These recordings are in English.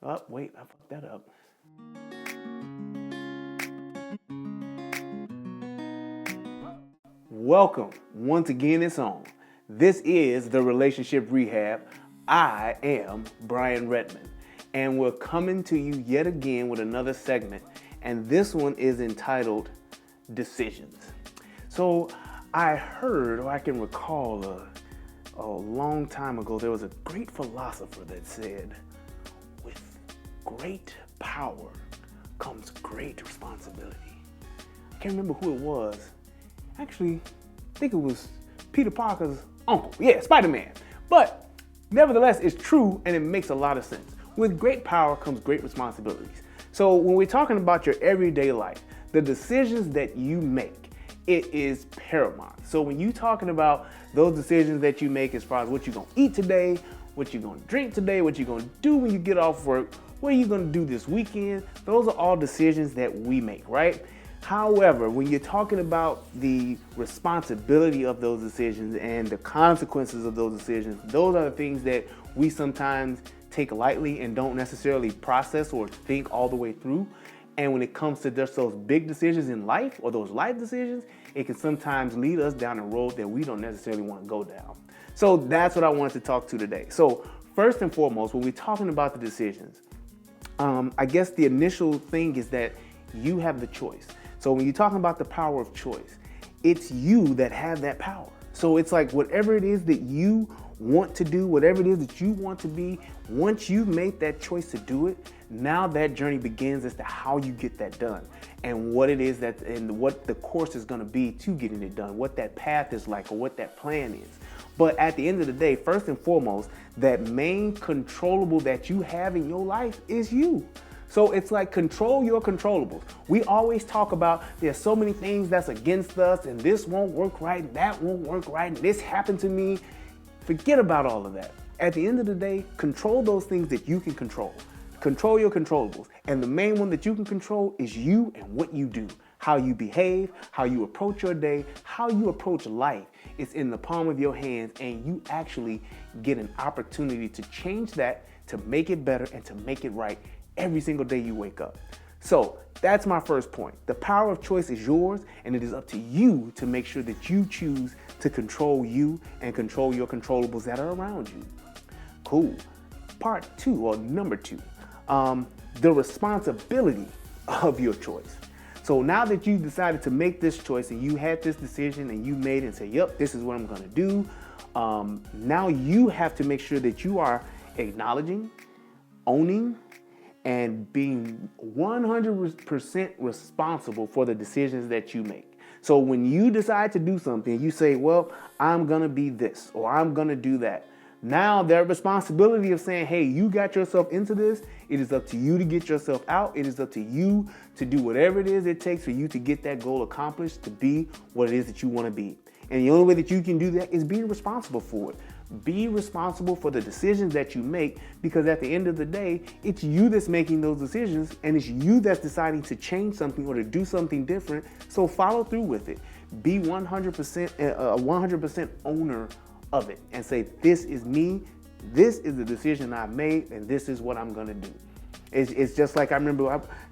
Oh, wait, I fucked that up. Welcome. Once again, it's on. This is the Relationship Rehab. I am Brian Redmond, and we're coming to you yet again with another segment, and this one is entitled Decisions. So, I heard, or I can recall a long time ago, there was a great philosopher that said, with great power comes great responsibility. I can't remember who it was. Actually, I think it was Peter Parker's uncle. Yeah, Spider-Man. But nevertheless, it's true and it makes a lot of sense. With great power comes great responsibilities. So when we're talking about your everyday life, the decisions that you make, it is paramount. So when you're talking about those decisions that you make as far as what you're gonna eat today, what you're gonna drink today, what you're gonna do when you get off work, what are you gonna do this weekend, those are all decisions that we make, right? However, when you're talking about the responsibility of those decisions and the consequences of those decisions, those are the things that we sometimes take lightly and don't necessarily process or think all the way through. And when it comes to just those big decisions in life or those life decisions, it can sometimes lead us down a road that we don't necessarily want to go down. So that's what I wanted to talk to today. So first and foremost, when we're talking about the decisions, I guess the initial thing is that you have the choice. So when you're talking about the power of choice, it's you that have that power. So it's like whatever it is that you want to do, whatever it is that you want to be, once you make that choice to do it, now that journey begins as to how you get that done and what it is that and what the course is going to be to getting it done, what that path is like or what that plan is. But at the end of the day, first and foremost, that main controllable that you have in your life is you. So it's like control your controllables. We always talk about there's so many things that's against us and this won't work right, and that won't work right, and this happened to me. Forget about all of that. At the end of the day, control those things that you can control. Control your controllables. And the main one that you can control is you and what you do. How you behave, how you approach your day, how you approach life. It's in the palm of your hands and you actually get an opportunity to change that, to make it better and to make it right every single day you wake up. So that's my first point. The power of choice is yours, and it is up to you to make sure that you choose to control you and control your controllables that are around you. Cool. Part two, or number two, the responsibility of your choice. So now that you decided to make this choice and you had this decision and you made it and say, yep, this is what I'm gonna do. Now you have to make sure that you are acknowledging, owning, and being 100% responsible for the decisions that you make. So when you decide to do something, you say, well, I'm gonna be this or I'm gonna do that. Now their responsibility of saying, hey, you got yourself into this, it is up to you to get yourself out. It is up to you to do whatever it is it takes for you to get that goal accomplished, to be what it is that you wanna be. And the only way that you can do that is being responsible for it. Be responsible for the decisions that you make, because at the end of the day, it's you that's making those decisions and it's you that's deciding to change something or to do something different. So follow through with it. Be 100% a 100% owner of it and say, this is me, this is the decision I made, and this is what I'm gonna do. It's just like I can't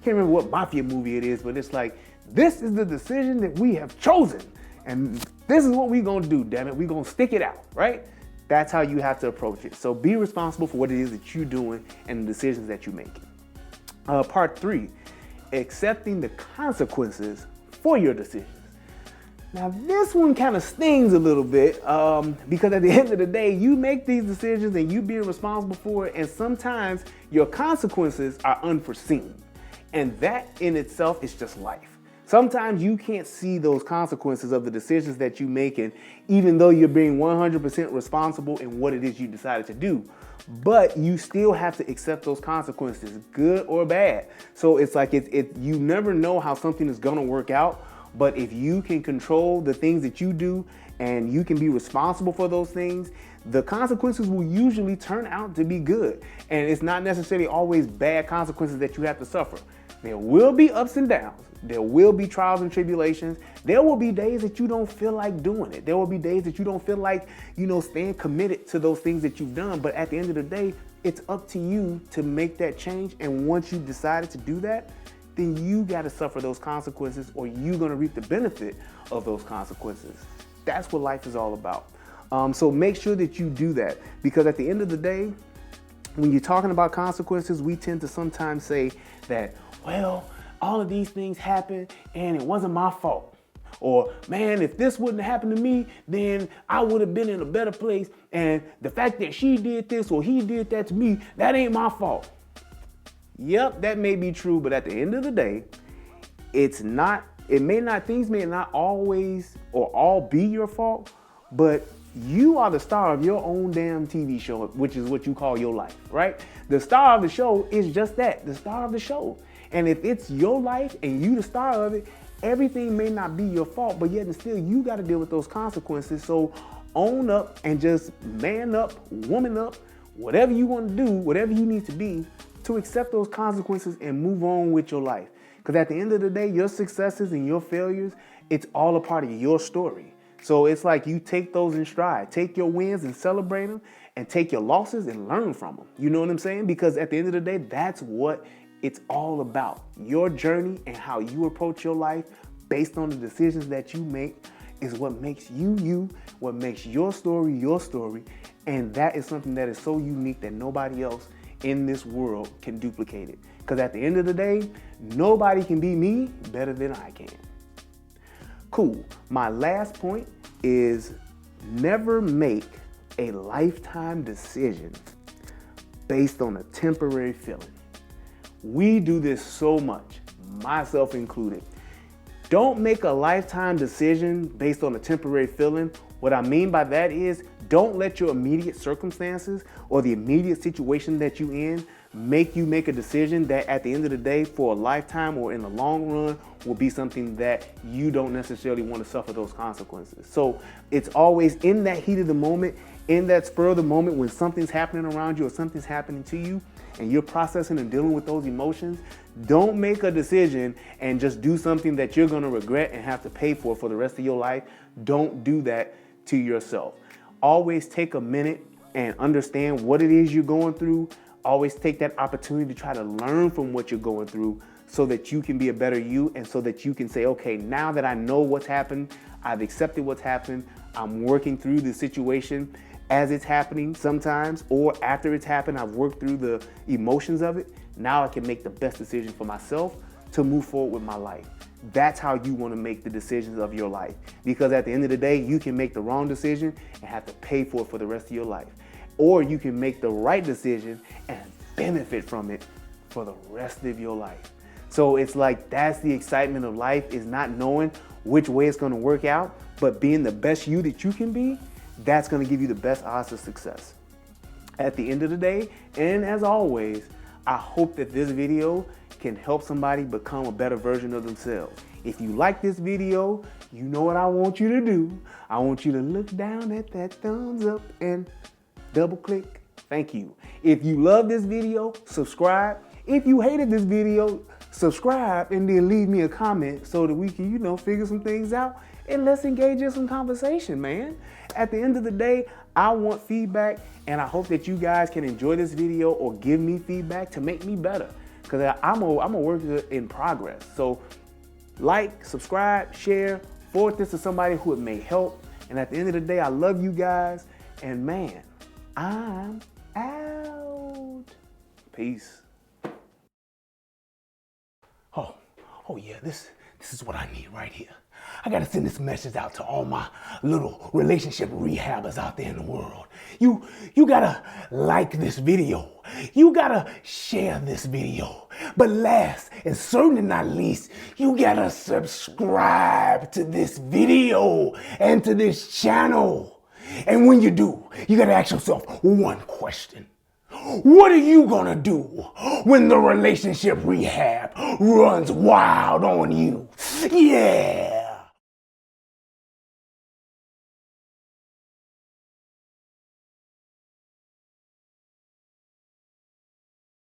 remember what mafia movie it is, but it's like, this is the decision that we have chosen. And this is what we're gonna do, damn it. We're gonna stick it out, right? That's how you have to approach it. So be responsible for what it is that you're doing and the decisions that you're making. Part three, accepting the consequences for your decisions. Now this one kind of stings a little bit because at the end of the day, you make these decisions and you being responsible for it, and sometimes your consequences are unforeseen. And that in itself is just life. Sometimes you can't see those consequences of the decisions that you make, and even though you're being 100% responsible in what it is you decided to do, but you still have to accept those consequences, good or bad. So it's like you never know how something is gonna work out, but if you can control the things that you do and you can be responsible for those things, the consequences will usually turn out to be good. And it's not necessarily always bad consequences that you have to suffer. There will be ups and downs. There will be trials and tribulations. There will be days that you don't feel like doing it. There will be days that you don't feel like, staying committed to those things that you've done. But at the end of the day, it's up to you to make that change. And once you've decided to do that, then you got to suffer those consequences, or you're going to reap the benefit of those consequences. That's what life is all about. So make sure that you do that, because at the end of the day, when you're talking about consequences, we tend to sometimes say that, well, all of these things happened and it wasn't my fault. Or, man, if this wouldn't have happened to me, then I would have been in a better place. And the fact that she did this or he did that to me, that ain't my fault. Yep, that may be true, but at the end of the day, things may not always or all be your fault, but you are the star of your own damn TV show, which is what you call your life, right? The star of the show is just that, the star of the show. And if it's your life and you the star of it, everything may not be your fault, but yet and still you got to deal with those consequences. So own up and just man up, woman up, whatever you want to do, whatever you need to be to accept those consequences and move on with your life. Because at the end of the day, your successes and your failures, it's all a part of your story. So it's like you take those in stride, take your wins and celebrate them, and take your losses and learn from them. You know what I'm saying? Because at the end of the day, that's what it's all about. Your journey and how you approach your life based on the decisions that you make is what makes you you, what makes your story. And that is something that is so unique that nobody else in this world can duplicate it. Because at the end of the day, nobody can be me better than I can. Cool. My last point is never make a lifetime decision based on a temporary feeling. We do this so much, myself included. Don't make a lifetime decision based on a temporary feeling. What I mean by that is don't let your immediate circumstances or the immediate situation that you're in make you make a decision that at the end of the day for a lifetime or in the long run will be something that you don't necessarily want to suffer those consequences. So it's always in that heat of the moment, in that spur of the moment when something's happening around you or something's happening to you and you're processing and dealing with those emotions. Don't make a decision and just do something that you're going to regret and have to pay for the rest of your life. Don't do that to yourself. Always take a minute and understand what it is you're going through. Always take that opportunity to try to learn from what you're going through so that you can be a better you and so that you can say, okay, now that I know what's happened, I've accepted what's happened, I'm working through the situation as it's happening sometimes, or after it's happened, I've worked through the emotions of it. Now I can make the best decision for myself to move forward with my life. That's how you want to make the decisions of your life. Because at the end of the day, you can make the wrong decision and have to pay for it for the rest of your life. Or you can make the right decision and benefit from it for the rest of your life. So it's like that's the excitement of life, is not knowing which way it's going to work out, but being the best you that you can be. That's going to give you the best odds of success. At the end of the day, and as always, I hope that this video can help somebody become a better version of themselves. If you like this video, you know what I want you to do. I want you to look down at that thumbs up and double click. Thank you. If you love this video, subscribe. If you hated this video, subscribe and then leave me a comment so that we can, figure some things out and let's engage in some conversation, man. At the end of the day, I want feedback, and I hope that you guys can enjoy this video or give me feedback to make me better, because I'm a work in progress. So like, subscribe, share, forward this to somebody who it may help. And at the end of the day, I love you guys, and man, I'm out. Peace. Oh yeah, this is what I need right here. I gotta send this message out to all my little relationship rehabbers out there in the world. You gotta like this video. You gotta share this video. But last and certainly not least, you gotta subscribe to this video and to this channel. And when you do, you gotta ask yourself one question. What are you gonna do when the relationship rehab runs wild on you? Yeah.